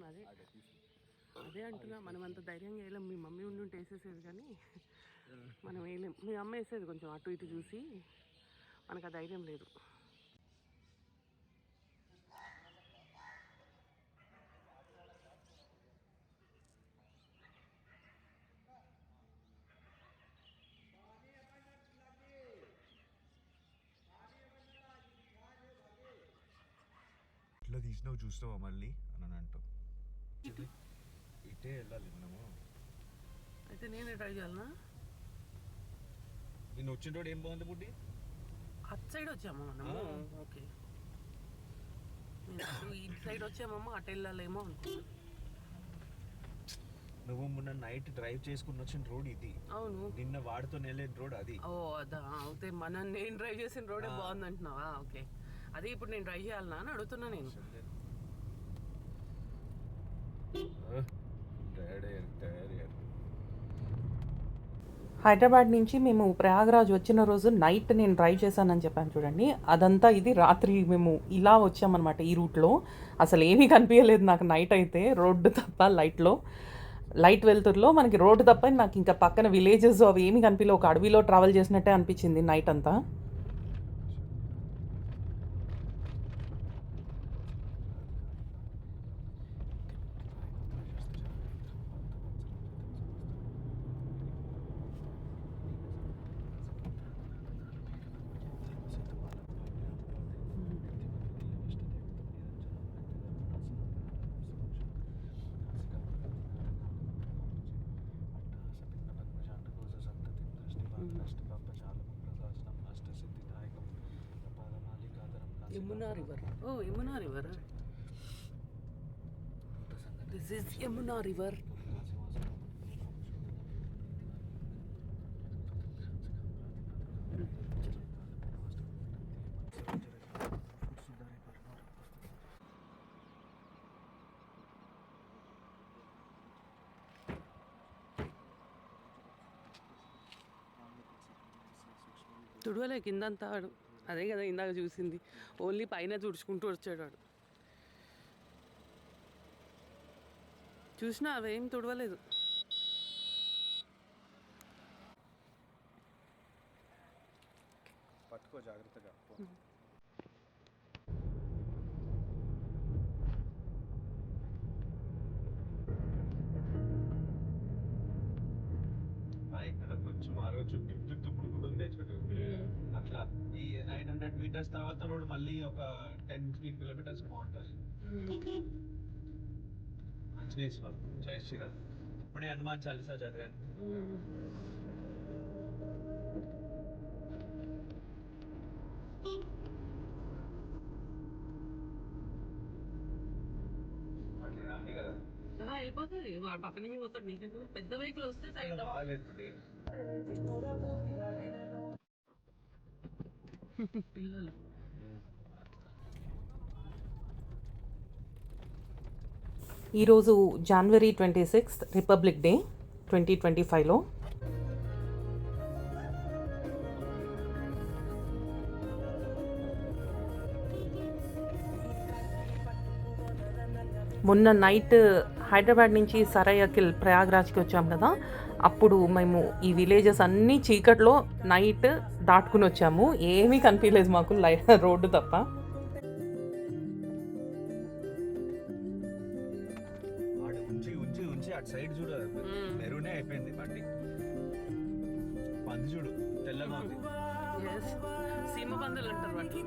అదే అదే అంటున్నా, మనం అంత ధైర్యంగా వేయలేం. మీ మమ్మీ ఉండి వేసేసేది, కానీ మనం వేయలేం. మీ అమ్మ వేసేది కొంచెం అటు ఇటు చూసి, మనకు ఆ ధైర్యం లేదు. ఇట్లా తీసినావు చూస్తావా మళ్ళీ అని అంటావు. ఇటే వెళ్ళాలి మనము. అయితే నేనే ట్రై చేయాలనా? నేను వచ్చిన రోడ్ ఏం బాగుంది బుడ్డి? అటు సైడ్ వచ్చామా మనము? ఓకే, నేను ఇటు సైడ్ వచ్చామమ్మా, అటు వెళ్ళాలేమో అనుకున్నాను. నువ్వు మొన్న నైట్ డ్రైవ్ చేసుకుని వచ్చిన రోడ్ ఇది. అవును, నిన్న వాడుతో వెళ్ళిన రోడ్ అది. ఓ అదా, అయితే నేను డ్రైవ్ చేసిన రోడే బాగుంది అంటున్నావా? ఓకే, అదే ఇప్పుడు నేను డ్రైవ్ చేయాలనా అని అడుగుతున్నా నేను. హైదరాబాద్ నుంచి మేము ప్రయాగరాజ్ వచ్చిన రోజు నైట్ నేను డ్రైవ్ చేశానని చెప్పాను చూడండి, అదంతా ఇది రాత్రి మేము ఇలా వచ్చామన్నమాట. ఈ రూట్లో అసలు ఏమీ కనిపించలేదు నాకు నైట్ అయితే, రోడ్డు తప్ప లైట్ వెళ్తుర్లో మనకి రోడ్డు తప్ప నాకు ఇంకా పక్కన విలేజెస్ అవి ఏమీ కనిపించలేదు. ఒక అడవిలో ట్రావెల్ చేసినట్టే అనిపించింది నైట్ అంతా. Yamuna river, oh Yamuna river, this is Yamuna river. తుడవలే కిందంతా వాడు, అదే కదా ఇందాక చూసింది, ఓన్లీ పైన తుడుచుకుంటూ వచ్చాడు వాడు. చూసినా అవేం తుడవలేదు. పట్టుకో జాగ్రత్తగా. కొంచెం ఆ రోజు తుప్పుడు ఉంది అట్లా. ఈ 900 మీటర్స్ తర్వాత రోడ్ మళ్ళీ ఒక 10 కిలోమీటర్స్ బాగుంటుంది. మంచిగా జై శ్రీరామ్. ఇప్పుడే హనుమాన్ చాలీసా చదివాను. వెళ్ళిపోతుంది వాడు పక్క నుంచి పోతాడు. నీకు పెద్ద వెహికల్ వస్తే సైడ్ పిల్లలు. ఈరోజు జనవరి 26 రిపబ్లిక్ డే 2025లో మొన్న నైట్ హైదరాబాద్ నుంచి సరయకిల్ ప్రయాగ్రాజ్కి వచ్చాం కదా, అప్పుడు మేము ఈ విలేజెస్ అన్నీ చీకట్లో నైట్ దాటుకుని వచ్చాము. ఏమీ కనిపించలేదు మాకు రోడ్డు తప్ప. అటు సైడ్ చూడు మెరూనే అయిపోయింది బండి. పంది చూడు తెల్లగా ఉంది. సీమ పందులు అంటారు వాటికి.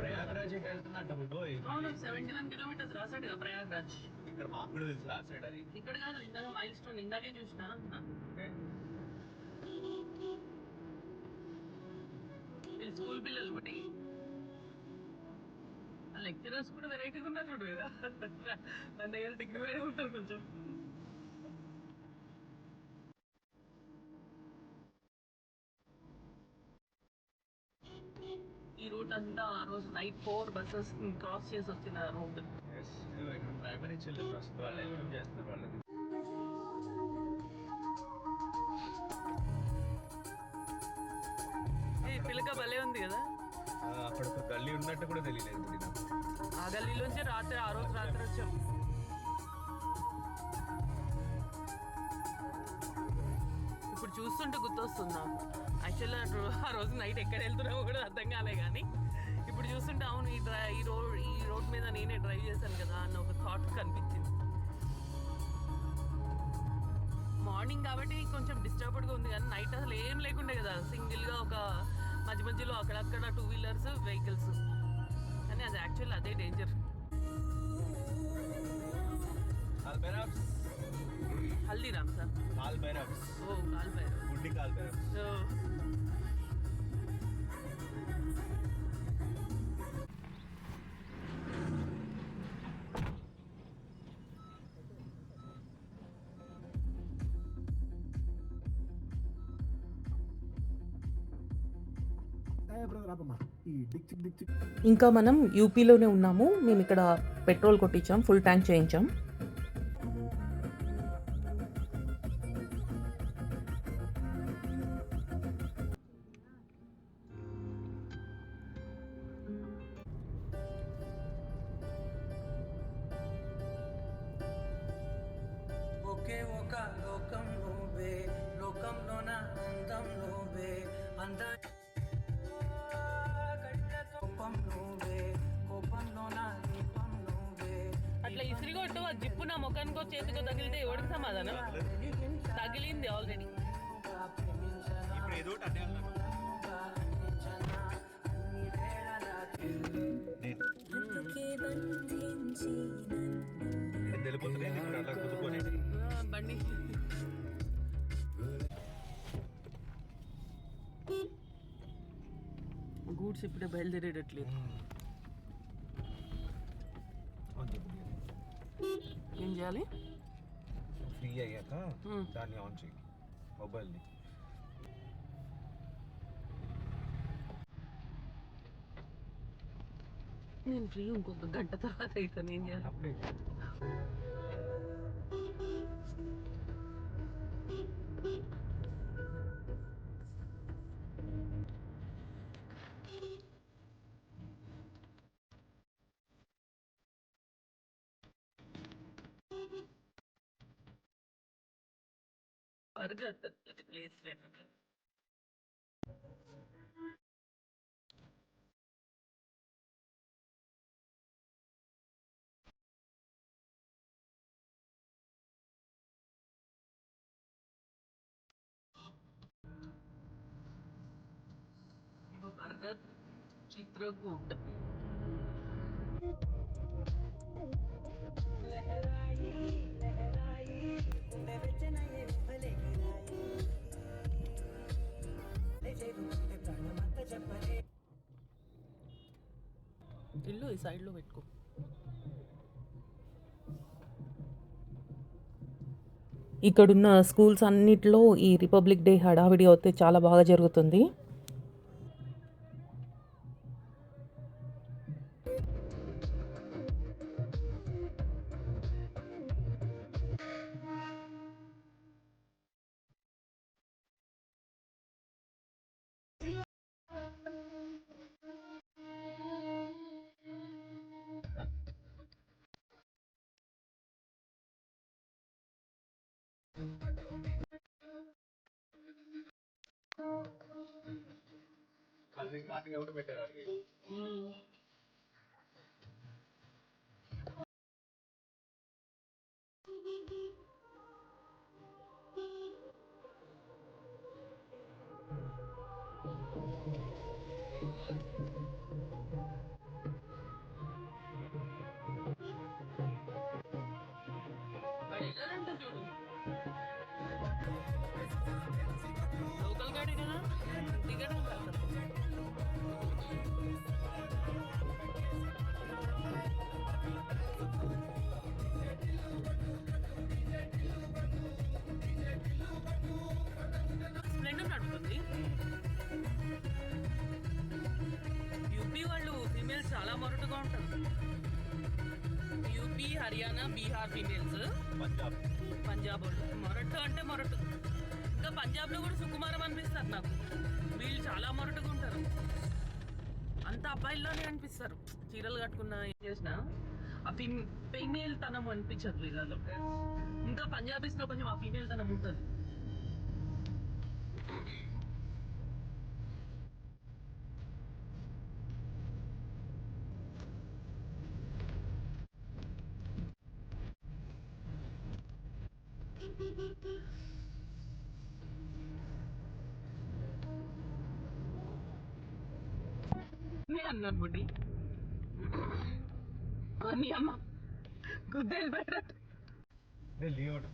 ప్రయాగరాజ్ వెళ్తున్నట్టు 71 కిలోమీటర్స్ రాసాడు కదా ప్రయాగరాజ్. ఇక్కడ మాకు కూడా తెలుసు రాసాడు అది. ఇక్కడ కాదు, ఇందాక మైల్ స్టోన్ ఇందాకే చూసినా. స్కూల్ పిల్లలు ఒకటి లెక్చరర్స్ కూడా వెరైటీగా ఉన్నారు చూడు కదా, మన దగ్గర డిగ్రీ వేరే ఉంటారు కొంచెం. ఈ రూట్ అంతా ఆ రోజు నైట్ 4 బస్సెస్ క్రాస్ చేసి వచ్చిన రోడ్. ప్రైమరీ చిల్డ్రన్ వస్తుంది, వాళ్ళు చేస్తున్నారు వాళ్ళకి. పిలక భలే ఉంది కదా. అక్కడ ఒక గల్లీ ఉన్నట్టు కూడా తెలియలేదు నాకు. ఆ గల్లీలోంచి రాత్రి ఆ రోజు రాత్రి వచ్చాం. ఇప్పుడు చూస్తుంటే గుర్తొస్తుంది నాకు. యాక్చువల్గా ఆ రోజు నైట్ ఎక్కడ వెళ్తున్నామో కూడా అర్థం కాలే, కానీ ఇప్పుడు చూస్తుంటే అవును ఈ రోడ్ మీద నేనే డ్రైవ్ చేశాను కదా అన్న ఒక థాట్ కనిపించింది. మార్నింగ్ కాబట్టి కొంచెం డిస్టర్బ్డ్గా ఉంది, కానీ నైట్ అసలు ఏం లేకుండే కదా, సింగిల్గా ఒక మధ్య మధ్యలో అక్కడక్కడ 2 వీలర్స్ వెహికల్స్, కానీ అది యాక్చువల్ అదే డేంజర్. హల్దీరామ్ సార్. కాల్ భైరవ్స్. ఓ కాల్ భైరవ్. గుడ్డి కాల్ భైరవ్స్. ఇంకా మనం యూపీలోనే ఉన్నాము. మేము ఇక్కడ పెట్రోల్ కొట్టించాం, ఫుల్ ట్యాంక్ చేయించాం. ఒకే ఒక లోకం నువ్వే, లోకంలోన అందం నువ్వే, అట్లా ఇసిరిగొట్టు ఆ జిప్పు నా ముఖానికో చేతికో తగిలితే ఎవరికి సమాధానం? తగిలింది ఆల్రెడీ. బండి గూడ్స్ ఇప్పుడే బయలుదేరేటట్లేదు. ఏం చేయాలి? ఫ్రీ అయ్యాక దాన్ని ఆన్ చేయి మొబైల్ని. నేను ఫ్రీ ఇంకొక గంట తర్వాత అవుతాను. ఏం చేయాలి? Please burger Chitrakoot. ఇల్లు ఈ సైడ్లో పెట్టుకో. ఇక్కడున్న స్కూల్స్ అన్నిట్లో ఈ రిపబ్లిక్ డే హడావిడి అయితే చాలా బాగా జరుగుతుంది. లోకల్ గాడి కదా, దిగడం కాదు. స్ప్లెండర్ నడుపుతుంది. యూపీ వాళ్ళు ఫీమేల్స్ చాలా మొరటుగా ఉంటారు. యూపీ, హర్యానా, బీహార్ ఫీమేల్స్, పంజాబ్ వాళ్ళు మొరటు అంటే మొరటు. ఇంకా పంజాబ్లో కూడా సుకుమారం అనిపిస్తారు నాకు. వీళ్ళు చాలా మొరటుగా ఉంటారు, అంత అబ్బాయిల్లోనే అనిపిస్తారు. చీరలు కట్టుకున్న ఏం చేసినా ఆ ఫీమేల్ తనం అనిపించదు వీళ్ళలో. ఇంకా పంజాబీస్ లో కొంచెం ఆ ఫీమేల్ తనం ఉంటుంది. నేను అన్నాను బుడ్డి నీ అమ్మ గుద్దేలు పెట్ట లియోడ్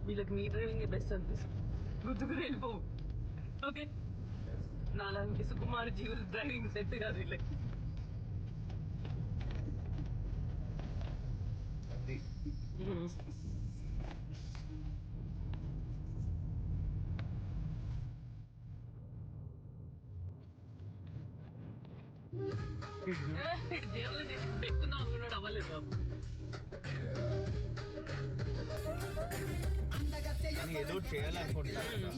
వీళ్ళకి నీ డ్రైవింగ్ బెస్ట్ అనిపిస్తుంది, గుద్దుకుని వెళ్ళిపోవు. ఓకే, నాలాంటి సుకుమార్ జీవులు డ్రైవింగ్ సెట్ కాదు వీళ్ళకి. జేబులో పెట్టుకుందాం అనుకున్నాడు, అవ్వలేదు బాబు. కానీ ఏదో చేయాలనుకుంటున్నారు కదా,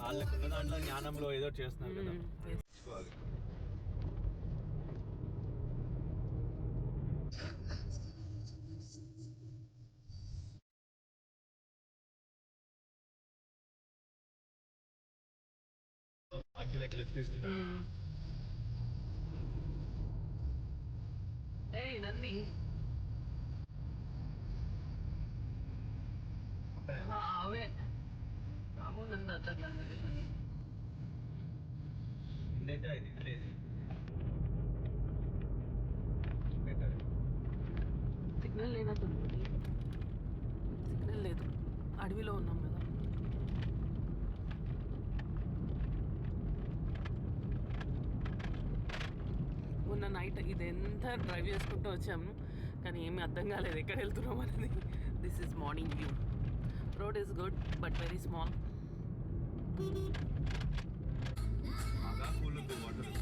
వాళ్ళకున్న దాంట్లో జ్ఞానంలో ఏదో చేస్తున్నారు కదా. ఏయ్ నంది, అవే బాబు నన్ను అతను సిగ్నల్ లేనట్టుంది, సిగ్నల్ లేదు, అడవిలో ఉన్నాం కదా. మొన్న నైట్ ఇదంతా డ్రైవ్ చేసుకుంటూ వచ్చాము, కానీ ఏమీ అర్థం కాలేదు ఎక్కడ వెళ్తున్నాం అనేది. This is morning view. Road is good but very small. బాగా కూల్ ఉంది వాటర్.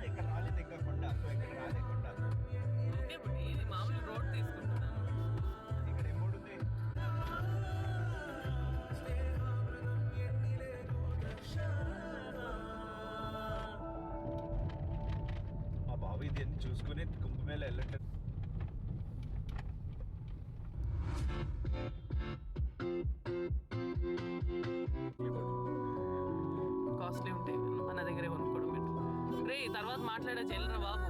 ఇక్కడ రాలేదు ఇంకా కొండ, సో ఇక్కడ రాలే కొండ. ఓకే బట్ ఇది మామూలు రోడ్ తీసుకుంటున్నాను. ఇక్కడ ఏమోడుంది, మా బాబు ఇది చూసుకుని కుంభమేళ వెళ్ళట్లేదు. కాస్ట్లీ ఉంటాయి మన దగ్గరే కొనుక్కోవడం బెటర్. రే తర్వాత మాట్లాడే చెల్లరా బాబు.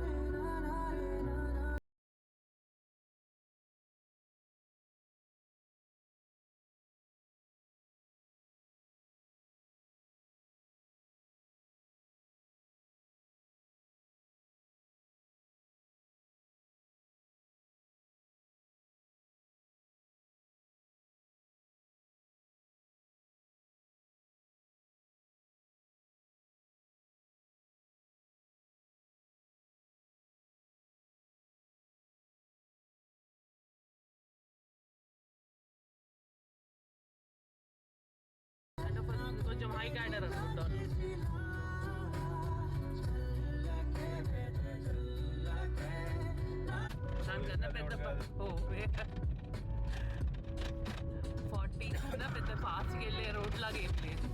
కొంచెం హై క్యాడర్ అనుకుంటాను. దానికన్నా పెద్ద 40 కన్నా పెద్ద ఫాస్ట్గా వెళ్ళే రోడ్ లాగా ఏం లేదు.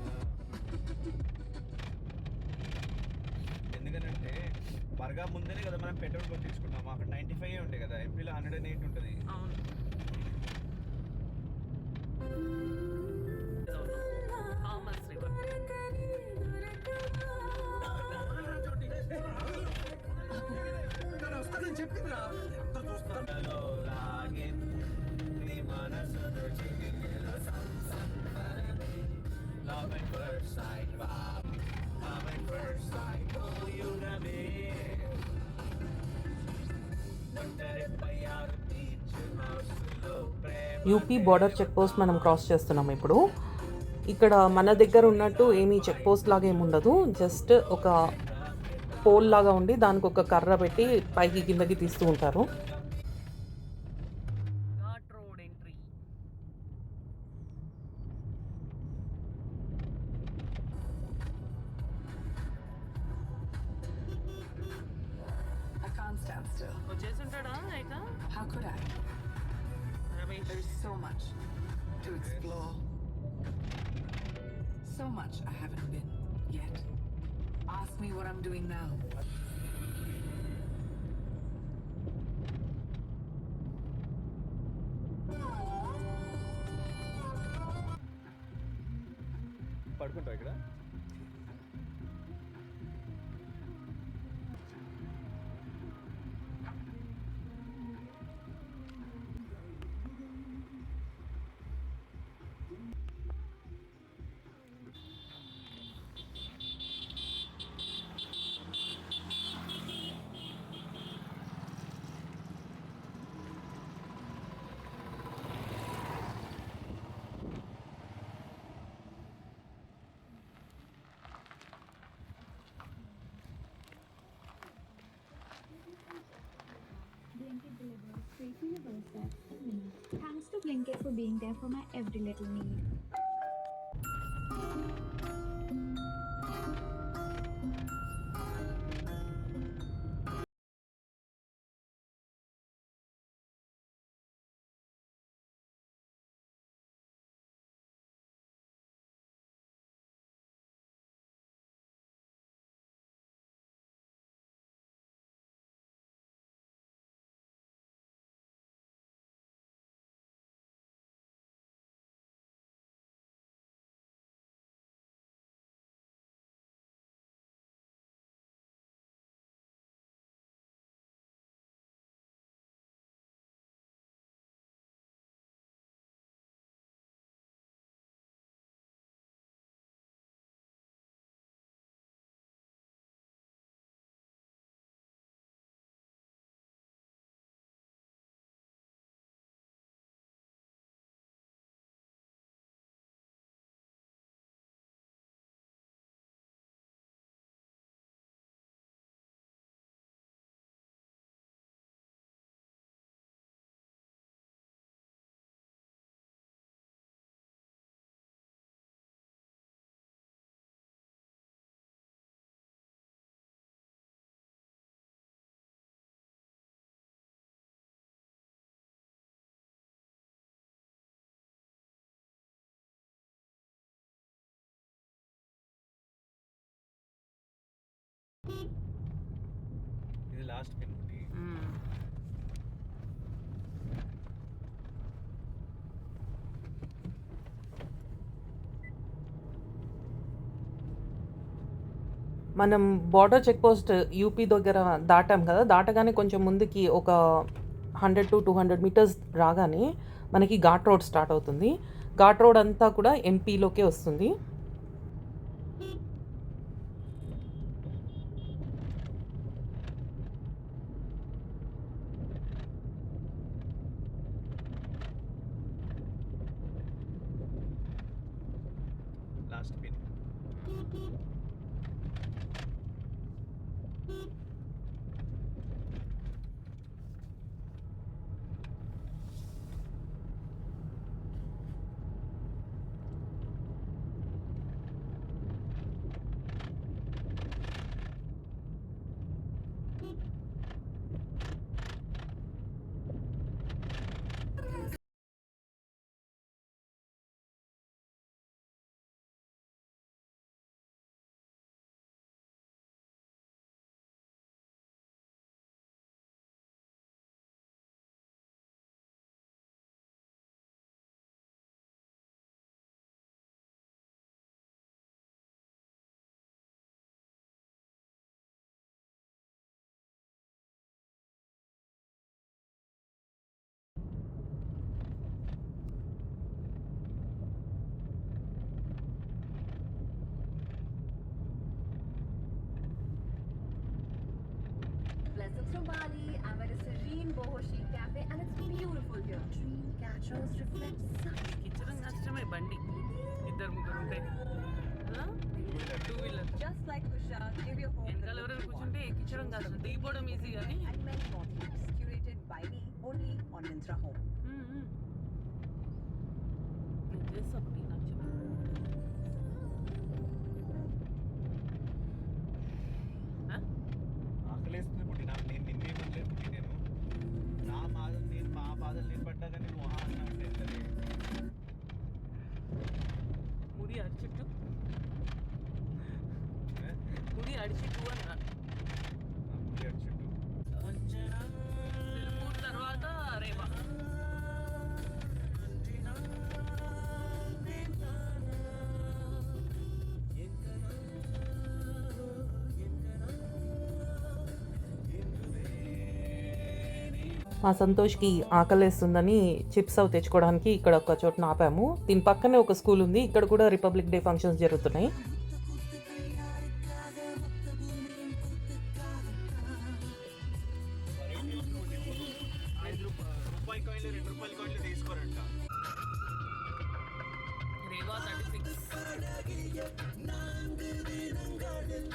ఎందుకంటే బర్గా ముందేనే కదా మనం పెట్రోల్ కొట్టించుకున్నాము, అక్కడ 95 ఉంటాయి కదా, ఎంపీలో 108 ఉంటుంది. అవును, Tamas river. UP border check post మనం క్రాస్ చేస్తున్నాం ఇప్పుడు. ఇక్కడ మన దగ్గర ఉన్నట్టు ఏమీ చెక్ పోస్ట్ లాగా ఏమి ఉండదు, జస్ట్ ఒక పోల్ లాగా ఉండి దానికి ఒక కర్ర పెట్టి పైకి కిందకి తీస్తూ ఉంటారు. Ghat road entry. I can't stand still. వచ్చేసుంటాడా అయితే How could I? Ramesh? There's so much to explore. So much I haven't been yet. Ask me what I'm doing now. పడుకుంటావు ఇక్కడ? Blinkit delivers straight to your doorstep in minutes. Thanks to Blinkit for being there for my every little need. ఇది last pin. మనం border check post UP దగ్గర దాటాం కదా, దాటగానే కొంచెం ముందుకి ఒక 100 to 200 metres రాగానే మనకి ఘాట్ రోడ్ స్టార్ట్ అవుతుంది. ఘాట్ రోడ్ అంతా కూడా ఎంపీలోకే వస్తుంది. Last pin. Blessings from Bali. I'm at a serene boho chic cafe and it's beautiful here. Dream catchers reflect such బండి 2-3 ఉంటే two wheeler Just like Usha, give your home the వెనకాల look ఎవరైనా you want. కూర్చుంటే ఎక్కించడం కాదు దిగిపోవడం easy కానీ And many more things curated by me only on Mintra Home. నేను చేస్తా ఒకటి నాకు చెప్పు. ఆ? ఆకలేస్తుంది పుట్టి నాకు నేను నిన్నేమనలేదు పుట్టి నేను నా బాధలు నేను మా బాధలు నేను పడ్డాక నేను మహా అన్నా అంటే ఎట్లనే? ముడి అడిచిట్టు ఏ? ముడి అడిచిట్టు అన్నా నా ముడి అడిచిట్టు సిల్పూర్ తర్వాత రేవా మా సంతోష్కి ఆకలేస్తుందని చిప్స్ అవి తెచ్చుకోవడానికి ఇక్కడ ఒక చోట ఆపాము. దీని పక్కనే ఒక స్కూల్ ఉంది. ఇక్కడ కూడా రిపబ్లిక్ డే ఫంక్షన్స్ జరుగుతున్నాయి. రూపాయి కాయిన్లు 2 రూపాయల కాయిన్లు తీసుకోరంట. రేవా 36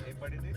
ఏం పడింది?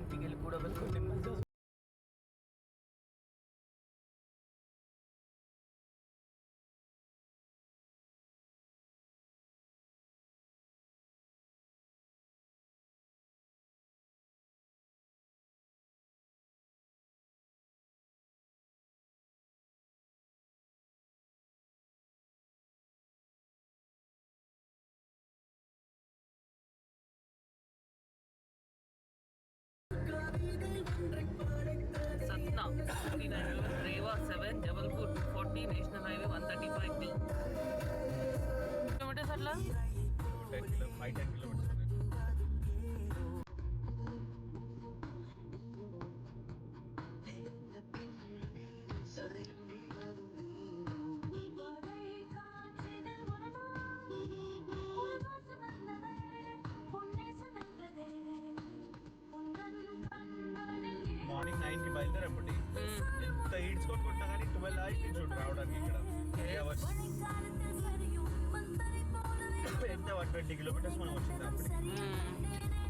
ఇంటికి వెళ్ళి కూడా వెళ్ళి सतना 59 रेवा 7 जबलपुर 240 नेशनल हाईवे 135 टी किलोमीटर्स अट्ला 5-10 కిలోమీటర్స్ ఉన్నాయి. మార్నింగ్ 9కి బయలుదేరమ్మటి ఎంత ఈడ్స్ కొట్టుకుంటా కానీ 12 అవర్స్ నుంచి చూడు రావడానికి ఇక్కడ 3 అవర్స్ ఎంత 120 కిలోమీటర్స్ మనం వచ్చింది అప్పటికి.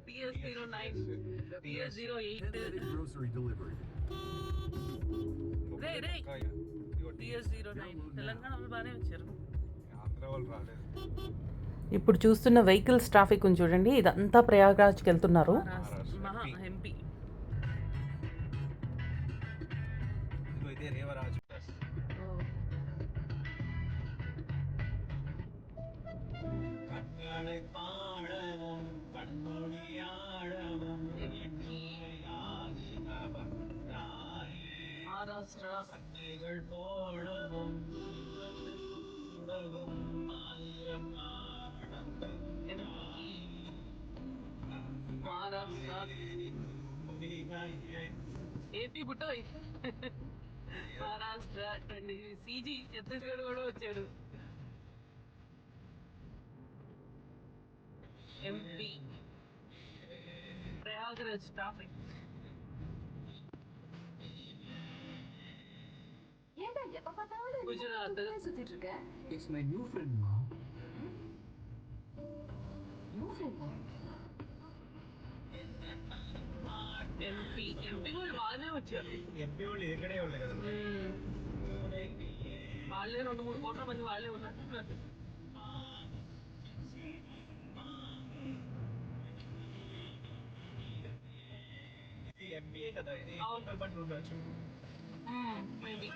PS09 PS08 Grocery delivery. రే రే PS09 తెలంగాణ వాళ్ళు బాగానే వచ్చారు. ఆంధ్ర వాళ్ళు రాలేదు. ఇప్పుడు చూస్తున్న వెహికల్స్ ట్రాఫిక్ చూడండి. ఇదంతా ప్రయాగ్రాజ్కి వెళ్తున్నారు. మహా ఎంపీ ఇదిగో ఇదే రేవరాజ్ ప్లస్. కన్నడ పాడవం కన్నుడి ఆడవం మహారాష్ట్ర కన్నెగల్ పోడవం ఏపీ బుట్టోయ్ మహారాష్ట్ర సీజీ ఛత్తీస్గఢ్ కూడా వచ్చాడు. MP Prayagraj traffic. ஏன்டா எப்ப பார்த்தாலும் குஜராத். சுத்திட்டு இருக்க? It's my new friend, Ma. New friend. MP వాళ్ళు బాగానే వచ్చారు. ఎంపీ వాళ్ళు ఇక్కడే ఉండే కదా. వాళ్ళే 2-3 కోట్ల మంది వాళ్ళే ఉన్నారు. ఇది ఎంపీఏ కదా, ఇది అవును. బండి ఉండొచ్చు. మేబీ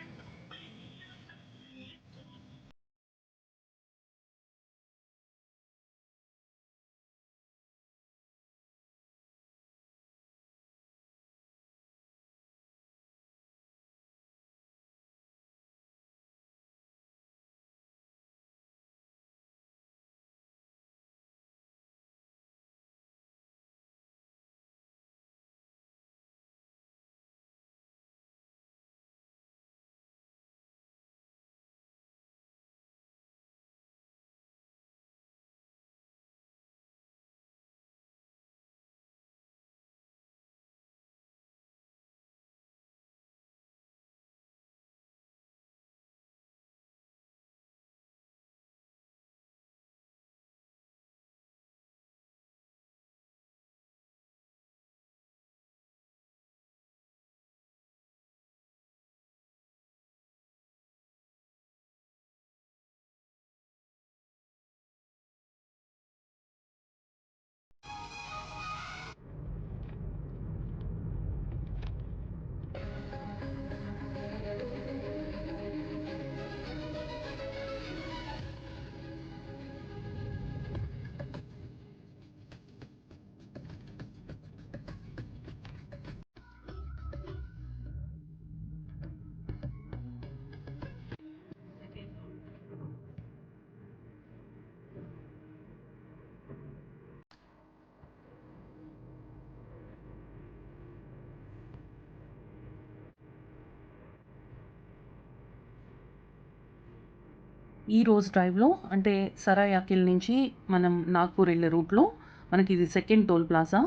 ఈ రోజు డ్రైవ్లో అంటే సరాయ్ అకిల్ నుంచి మనం నాగ్పూర్ వెళ్ళే రూట్లో మనకి ఇది సెకండ్ టోల్ ప్లాజా.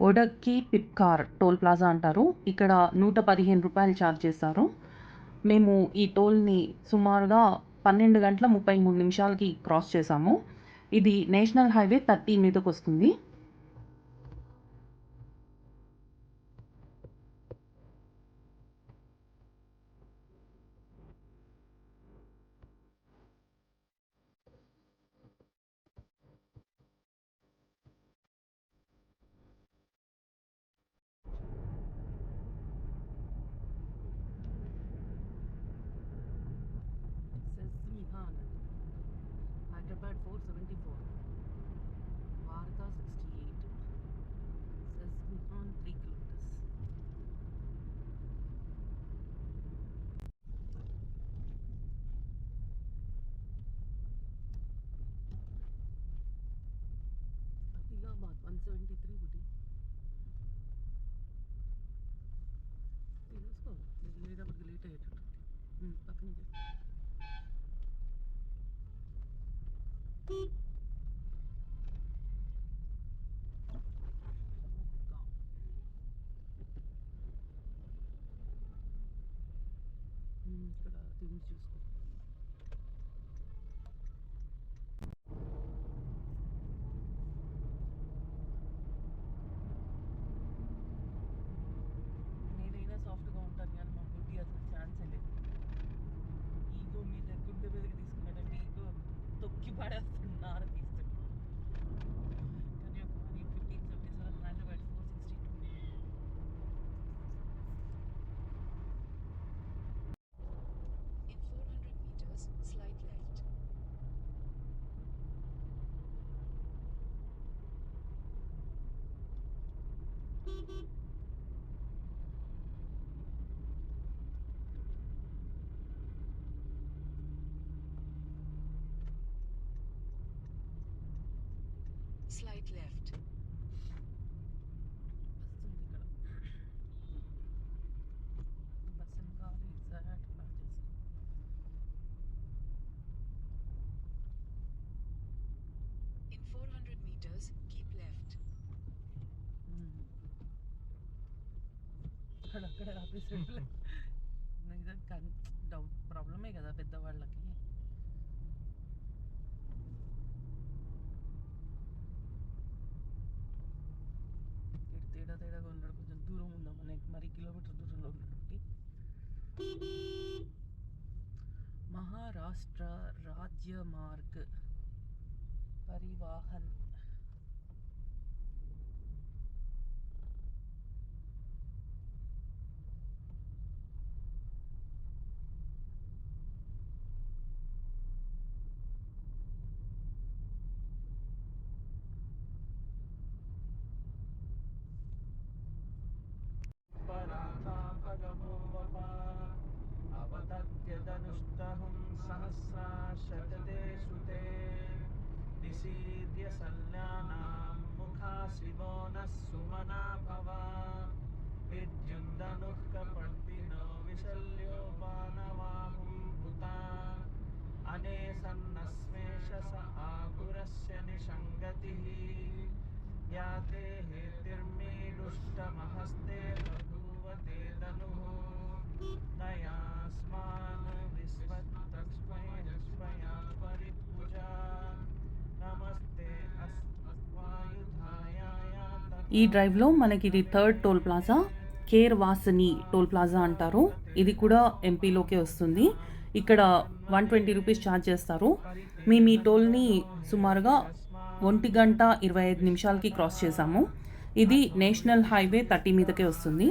ఒడక్కి పిప్కార్ టోల్ ప్లాజా అంటారు. ఇక్కడ 115 రూపాయలు ఛార్జ్ చేస్తారు. మేము ఈ టోల్ని సుమారుగా 12 గంటల 33 నిమిషాలకి క్రాస్ చేసాము. ఇది నేషనల్ హైవే 30 మీదకి వస్తుంది. Hyderabad 474, Varda 68, Sesmihan 3 kilometers. Adilabad 173 budi. తీసుకో లేటప్పటికి లేట్ అయ్యేటట్టు పక్కన ఇక్కడ తిరిగి చూసుకో. నేనైనా సాఫ్ట్గా ఉంటాను కానీ మా బుద్ధి అసలు ఛాన్సే లేదు. ఈగో మీద గుండె మీదకి తీసుకున్నాడంటే ఈగో తొక్కి పడేస్తాడు, నార తీస్తాడు. Kanyakumari 1577, Hyderabad 462. In 400 Slight left. In 400 meters, keep left. అక్కడక్కడ ఆపేసాడు. నిజంగా డౌట్ ప్రాబ్లమే కదా పెద్దవాళ్ళకి. తేడాగా ఉన్నాడు, కొంచెం దూరం ఉందాం మనకి, మరి కిలోమీటర్ దూరంలో ఉన్నటువంటి మహారాష్ట్ర రాజ్య మార్గ్ పరివాహన్. అవతత్యదనుష్టహుం సహస్రాశతతే సుతే నిశీర్య సల్యానాం ముఖాశివో నః సుమనా భవ విద్యుందనుః కపర్దినో విశల్యో బాణవాహుం భుతా అనే సన్నస్మేష స ఆకురస్య నిషంగతిః యాతే హేతిర్మీడుష్టమహస్తే బభూవతే ధనుః నయాస్మాన్ విశ్వతస్మయస్మయా పరిపూజా నమస్తే అస్వాయుధాయాయ. ఈ డ్రైవ్లో మనకి ఇది థర్డ్ టోల్ ప్లాజా, కేర్ వాసని టోల్ ప్లాజా అంటారు. ఇది కూడా ఎంపీలోకే వస్తుంది. ఇక్కడ 120 రూపీస్ ఛార్జ్ చేస్తారు. మేము ఈ టోల్ని సుమారుగా 1:25 క్రాస్ చేసాము. ఇది నేషనల్ హైవే 30 మీదకే వస్తుంది.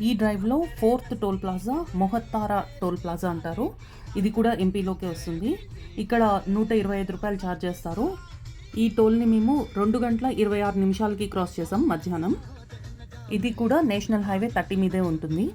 ఈ డ్రైవ్లో fourth toll plaza Mohtara toll plaza అంటారు. ఇది కూడా ఎంపీలోకే వస్తుంది. ఇక్కడ 125 రూపాయలు ఛార్జ్ చేస్తారు. ఈ టోల్ని మేము 2:26 క్రాస్ చేసాం మధ్యాహ్నం. ఇది కూడా నేషనల్ హైవే 30 మీదే ఉంటుంది.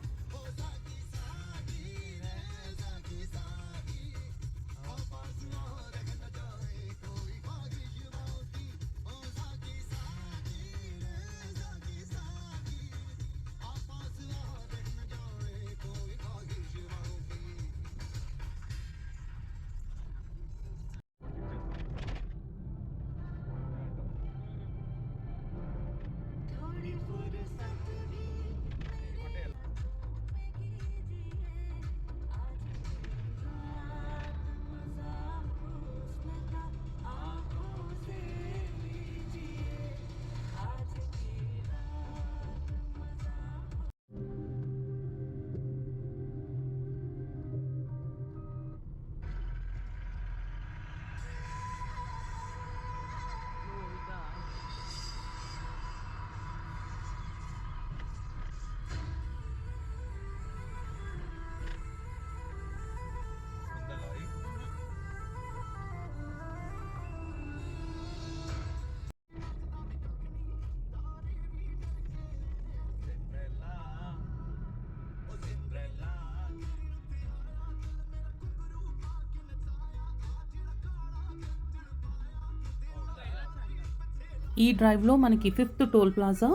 ఈ డ్రైవ్లో మనకి 5th టోల్ ప్లాజా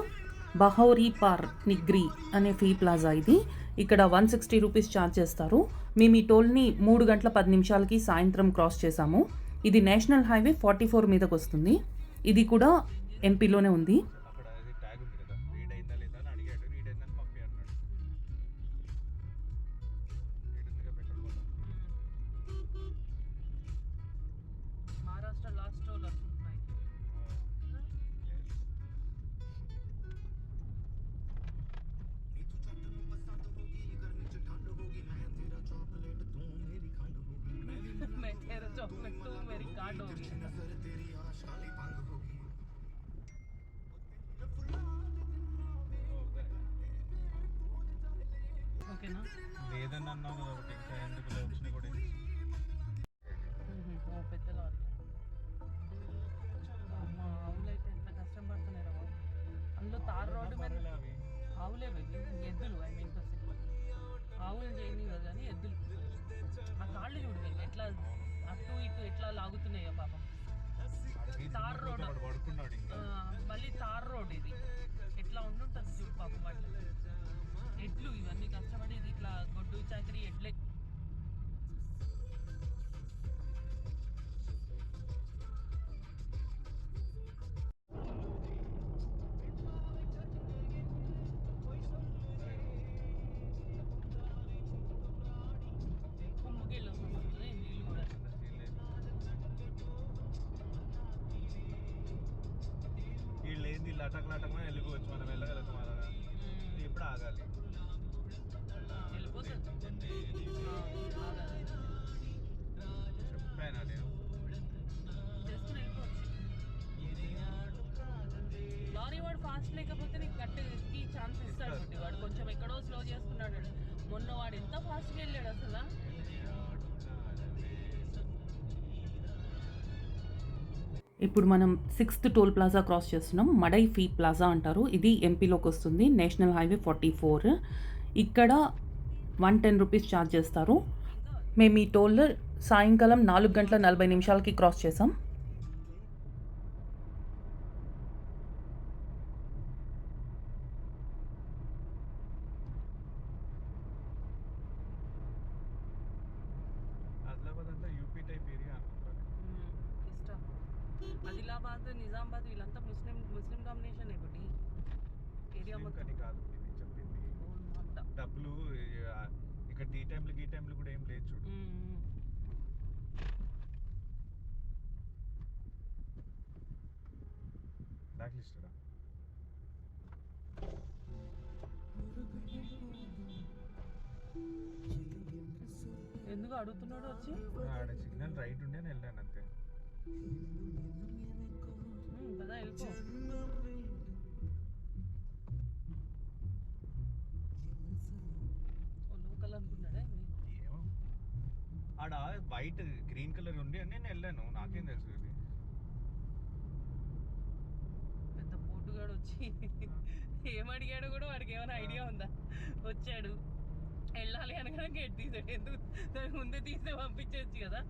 బహౌరీ పార్ నిగ్రీ అనే ఫీ ప్లాజా ఇది. ఇక్కడ 160 రూపీస్ ఛార్జ్ చేస్తారు. మేము ఈ టోల్ని 3 గంటల 10 నిమిషాలకి సాయంత్రం క్రాస్ చేసాము. ఇది నేషనల్ హైవే 44 మీదకి వస్తుంది. ఇది కూడా ఎంపీలోనే ఉంది. అక్కడ అది ట్యాగ్ ఉంది కదా, రీడ్ అయిందా లేదా అని అడిగాడు. రీడ్ అయిందని పంపి అన్నాడు. రీడ్ ఉందిగా petrol bunk. Maharashtra last toll అనుకుంటున్నాయి. ఓకేనా? లేదని అన్నావు కదా ఒకటి, ఇంకా ఎందుకు వచ్చినా కూడా పెద్ద లారీ. ఆవులు అయితే ఎంత కష్టం పడుతున్నాయి రా బాబు. అందులో తార్ రోడ్డు మీద అవి ఆవులే బేబీ, ఎద్దులు. ఐ మీన్ ఆవులు చేయని కదా కానీ ఎద్దులు. ఆ కాళ్ళు చూడు baby, ఎట్లా అటు ఇటు ఎట్లా లాగుతున్నాయో పాపం. తార్ రోడ్, పడుకున్నాడు ఇంకా. మళ్ళీ తార్ రోడ్ ఇది. ఎట్లా ఉండుంటుంది చూడు పాపం వాటి. ఎడ్లు ఇవన్నీ కష్టపడి ఇది ఇట్లా గొడ్డు చాకరీ ఎడ్లే. కుమ్మకెళ్ళి వస్తుంది నీళ్ళు కూడా. వీళ్ళు ఏంది లటకమని వెళ్ళిపోవచ్చు, మనం వెళ్ళగలుగుతాం అలాగా. ఎప్పుడు ఆగాలి. వెళ్ళిపోతుంది. చెప్పానా నేను. జస్ట్ వెళ్ళిపోవచ్చు. లారీ వాడు ఫాస్ట్ లేకపోతే నీకు కట్టేకి ఛాన్స్ ఇస్తాడు బట్టి. వాడు కొంచెం ఎక్కడో స్లో చేసుకున్నాడు. మొన్న వాడు ఎంత ఫాస్ట్గా వెళ్ళాడు అసలు. ఇప్పుడు మనం 6th టోల్ ప్లాజా క్రాస్ చేస్తున్నాం. మడై ఫీ ప్లాజా అంటారు. ఇది ఎంపీలోకి వస్తుంది, నేషనల్ హైవే 44. ఇక్కడ 110 రూపీస్ ఛార్జ్ చేస్తారు. మేము ఈ టోల్ సాయంకాలం 4 గంటల 40 నిమిషాలకి క్రాస్ చేసాం. ఆదిలాబాద్ అంతా యూపీ టైప్ ఏరియా అనుకుంటాను. ఇష్టం. ఆదిలాబాద్, నిజామాబాద్ వీళ్ళంతా ముస్లిం డామినేషన్ ఒకటి ఏరియా మొత్తం. కానీ కాదు ఇది చెప్పింది. డబ్బులు ఇక్కడ టీ టైంలు కూడా ఏం లేదు చూడు. బ్లాక్ లిస్ట్ రా. ఎందుకు అడుగుతున్నాడు వచ్చి? ఆడ సిగ్నల్ రైట్ ఉండే నేను వెళ్ళాను అంతే. కదా వెళ్ళిపో. లోకల్ అనుకున్నాడా? ఏమో ఆడ వైట్ గ్రీన్ కలర్ ఉండి అని నేను వెళ్ళాను. నాకేం తెలుసు ఇది. పెద్ద పోటుగాడు వచ్చి ఏమడిగాడు కూడా వాడికి ఏమైనా ఐడియా ఉందా? వచ్చాడు వెళ్ళాలి అనగా గేట్ తీసాడు. ఎందుకు దానికి ముందే తీస్తే పంపించవచ్చు కదా.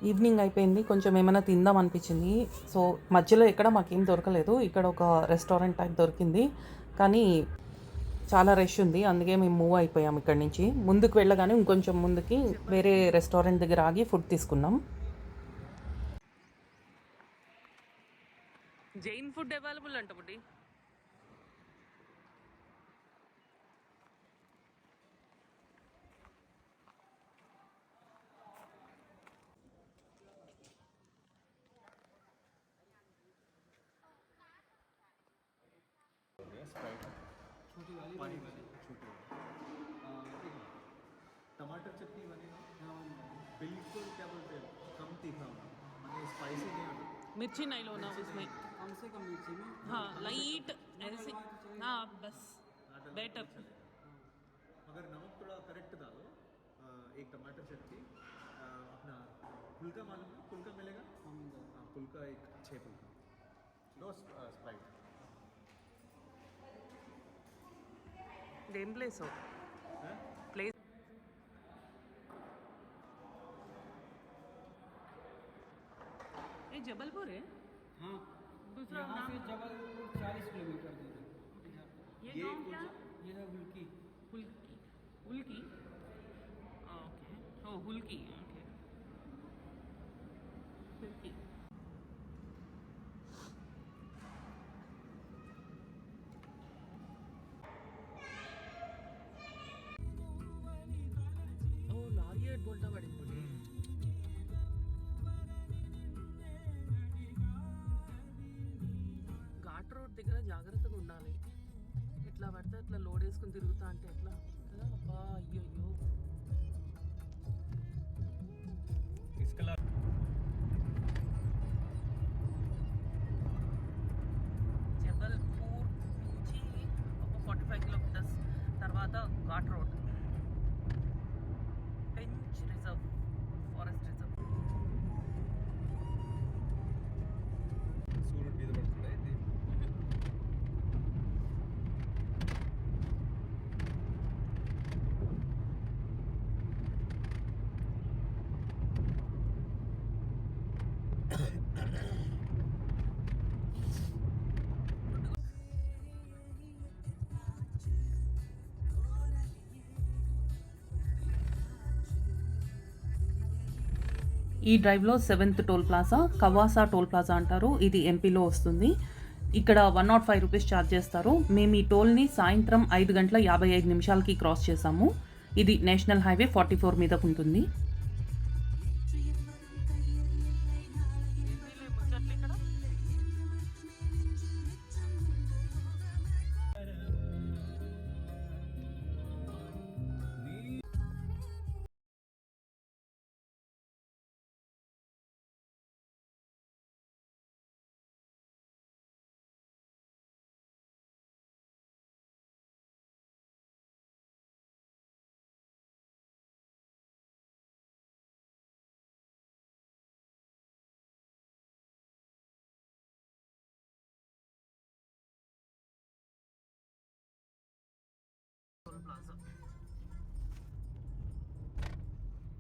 ఈవినింగ్ అయిపోయింది, కొంచెం ఏమైనా తిందాం అనిపించింది. సో మధ్యలో ఎక్కడ మాకేం దొరకలేదు. ఇక్కడ ఒక రెస్టారెంట్ టైప్ దొరికింది కానీ చాలా రష్ ఉంది, అందుకే మేము మూవ్ అయిపోయాం ఇక్కడి నుంచి. ముందుకు వెళ్ళగానే ఇంకొంచెం ముందుకి వేరే రెస్టారెంట్ దగ్గర ఆగి ఫుడ్ తీసుకున్నాం. జైన్ ఫుడ్ అవైలబుల్ అంట బుడ్డి. छोटी वाली पानी वाली छोटी टमाटर चटनी बनेगा बिल्कुल क्या बोलते हैं कम तीखा होना मतलब स्पाइसी नहीं होना मिर्ची नहीं लोना उसमें, कम से कम मिर्ची में हाँ लाइट ऐसे, हाँ बस बेटर. मगर नमक थोड़ा करेक्ट डालो. एक टमाटर चटनी अपना पुल्का मालूम है? पुल्का मिलेगा? हाँ पुल्का एक 6 पुल्का दो स्प्राइट. ఏం ప్లేస్ ప్లేస్ ये जबलपुर है हाँ दूसरा यहाँ नाम से जबलपुर 40 किलोमीटर दूर है ये गांव क्या ये है हुल्की हुल्की हुल्की ओके ओ हुल्की ओके हुल्की ఓ లారీ బోల్టా పడింది ఘాట్ రోడ్ దగ్గర జాగ్రత్తగా ఉండాలి ఎట్లా పడితే అట్లా లోడ్ వేసుకుని తిరుగుతా అంటే ఎట్లా కదా అబ్బా అయ్యో इसका జబల్పూర్ నుంచి ఒక 45 కిలోమీటర్స్ తర్వాత ghat road Pench reserve forest reserve సూర్యుడు మీద పడుతుండే ఇది ఈ డ్రైవ్లో 7th toll plaza Kawasa toll plaza అంటారు. ఇది ఎంపీలో వస్తుంది. ఇక్కడ 105 రూపీస్ ఛార్జ్ చేస్తారు. మేము ఈ టోల్ని సాయంత్రం 5 గంటల 55 నిమిషాలకి క్రాస్ చేసాము. ఇది నేషనల్ హైవే 44 మీదకు ఉంటుంది.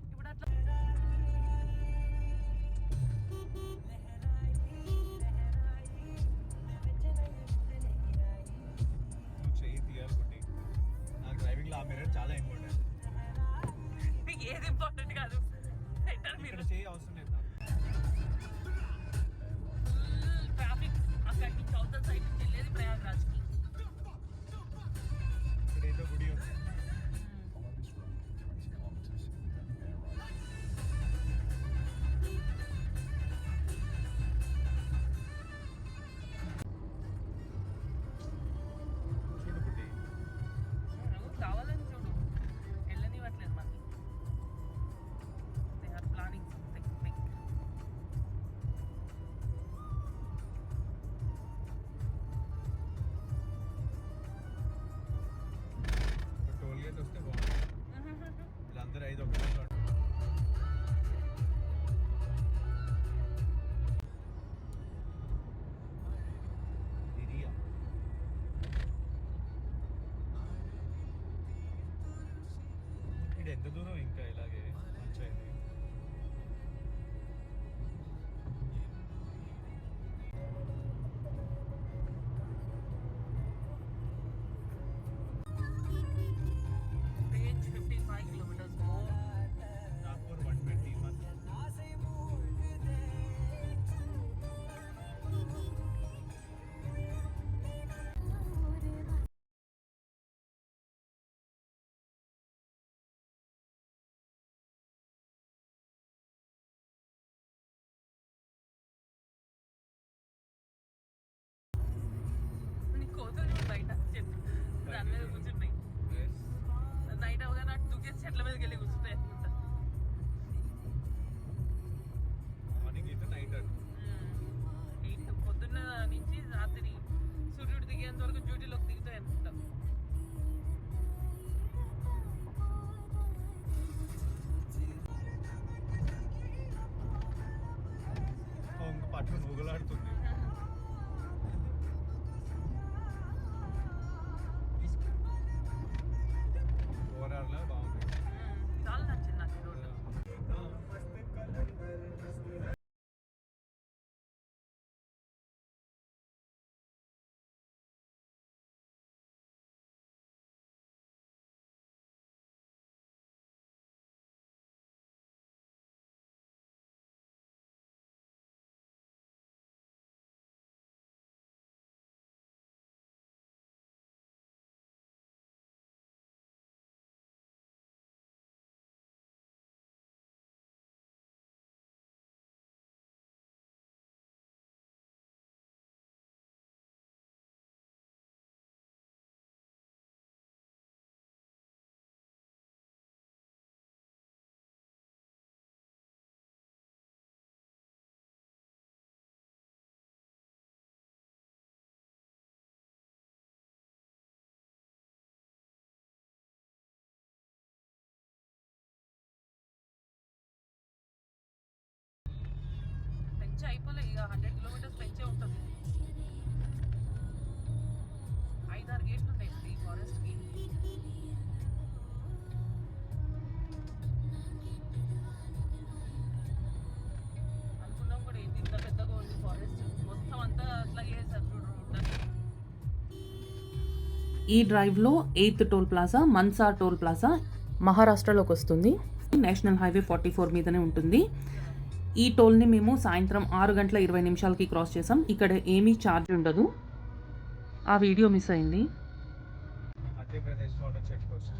ఇప్పుడు అట్లా నువ్వు చెయ్యి తీయాలనుకుంటే నాకు డ్రైవింగ్లో ఆ మిర్రర్ చాలా ఇంపార్టెంట్ మీకు ఏది ఇంపార్టెంట్ కాదు సెంటర్ మీరు ఇక్కడ చెయ్యి అవసరం లేదు నాకు ట్రాఫిక్ అక్కడి నుంచి అవతల సైడ్ నుంచి వెళ్ళేది ప్రయాగ్రాజ్కి. ఇక్కడ ఏదో గుడి ఉంది చూడు గుడి కావాలని చూడు వెళ్ళనివ్వట్లేదు మనకి. They are planning something big. Toll gate వస్తే బాగుంటుంది వీళ్ళందరూ 5 ఒకటే చోట ఇరియా ఇది ఎంత దూరం ఇంకా ఇలాగే మంచిది range 55 kilometres more. Nagpur 120 month నీ కోతులు చూడు బయట చెట్టు దాని మీద కూర్చుంటాయి. నైట్ అవగానే అటు దూకేసి చెట్ల మీదకి వెళ్ళి కూర్చుంటాయి అనుకుంటా. మార్నింగ్ అయితే నైట్ అటు పొద్దున్న నుంచి రాత్రి సూర్యుడు దిగేంత వరకు డ్యూటీలోకి దిగుతాయి అనుకుంటా. పట్టు ఊగలాడుతుంది ఓవరాల్ బాగుంది చాలా నచ్చింది నాకు ఈ రోడ్డు. నుంచి అయిపోలే ఇక 100 కిలోమీటర్స్ పెంచే ఉంటుంది. 5-6 గేట్లు ఉంటాయి ఈ ఫారెస్ట్కి. అనుకున్నాం కూడా ఏంటి ఇంత పెద్దగా ఉంది ఫారెస్ట్, మొత్తం అంతా అట్లాగే వేసారు చూడు రోడ్లని. ఈ డ్రైవ్లో 8th toll plaza Mansa toll plaza మహారాష్ట్రలోకి వస్తుంది. నేషనల్ హైవే 44 మీదనే ఉంటుంది. ఈ టోల్ని మేము సాయంత్రం 6:20 క్రాస్ చేసాం. ఇక్కడ ఏమీ ఛార్జ్ ఉండదు. ఆ వీడియో మిస్ అయింది. Madhya Pradesh water check post.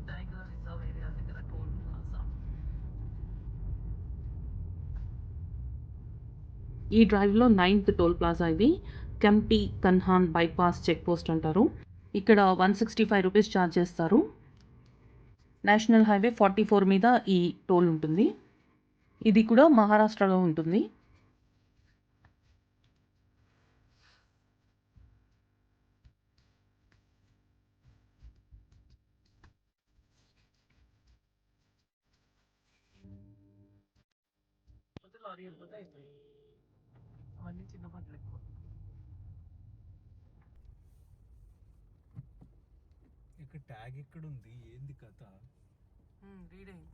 Tiger reserve area దగ్గర టోల్ ప్లాజా. ఈ డ్రైవ్లో 9th టోల్ ప్లాజా ఇది. Kamptee Kanhan bypass check post అంటారు. ఇక్కడ 165 రూపీస్ ఛార్జ్ చేస్తారు. నేషనల్ హైవే 44 మీద ఈ టోల్ ఉంటుంది. ఇది కూడా మహారాష్ట్రలో ఉంటుంది. లారీ వెళ్ళిపోతే అయిపోయి అవన్నీ చిన్న పనులు ఎక్కువ. ఇక్కడ ట్యాగ్ ఎక్కడ ఉంది, ఏంది కథ? రీడ్ అయింది.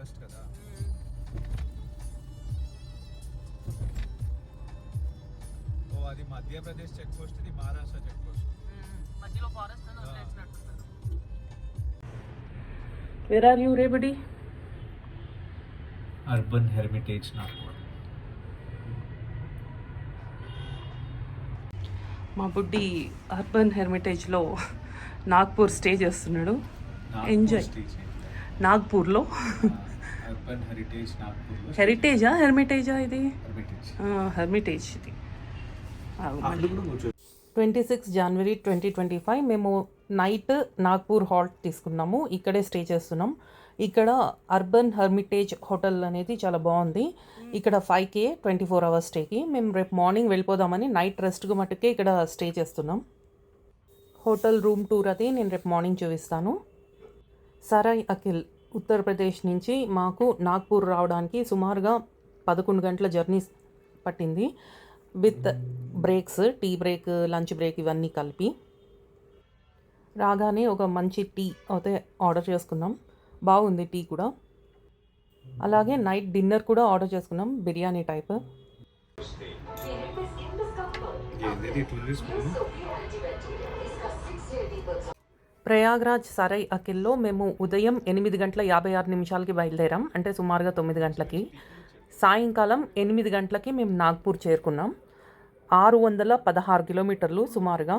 ఫారెస్ట్ కదా. ఓ అది మధ్యప్రదేశ్ చెక్ పోస్ట్, ఇది మహారాష్ట్ర చెక్ పోస్ట్. మధ్యలో ఫారెస్ట్ వేర్ ఆర్ యూ రేబడి? Urban heritage Nagpur. మా బుడ్డి అర్బన్ హెరిటేజ్లో నాగ్పూర్ స్టే చేస్తున్నాడు. ఎంజాయ్. నాగ్పూర్లో అర్బన్ హెరిటేజ్ నాగ్పూర్. హెరిటేజా ఇది? హెర్మిటేజ్ ఇది. 26 జనవరి 2025 మేము నైట్ నాగ్పూర్ హాల్ట్ తీసుకున్నాము. ఇక్కడే స్టే చేస్తున్నాం. ఇక్కడ అర్బన్ హెర్మిటేజ్ హోటల్ అనేది చాలా బాగుంది. ఇక్కడ 5K 24 hours స్టేకి. మేము రేపు మార్నింగ్ వెళ్ళిపోదామని నైట్ రెస్ట్కు మట్టుకే ఇక్కడ స్టే చేస్తున్నాం. హోటల్ రూమ్ టూర్ అది నేను రేపు మార్నింగ్ చూపిస్తాను. సరాయ్ అఖిల్ ఉత్తరప్రదేశ్ నుంచి మాకు నాగ్పూర్ రావడానికి సుమారుగా 11 గంటల జర్నీ పట్టింది. With breaks, tea break, lunch break ఇవన్నీ కలిపి. రాగానే ఒక మంచి టీ అయితే ఆర్డర్ చేసుకున్నాం. బాగుంది టీ కూడా. అలాగే నైట్ డిన్నర్ కూడా ఆర్డర్ చేసుకున్నాం, బిర్యానీ టైప్. ప్రయాగ్రాజ్ సరై అఖిల్లో మేము ఉదయం 8:56 బయలుదేరాం, అంటే సుమారుగా 9 గంటలకి. సాయంకాలం 8 గంటలకి మేము నాగ్పూర్ చేరుకున్నాం. 616 కిలోమీటర్లు సుమారుగా.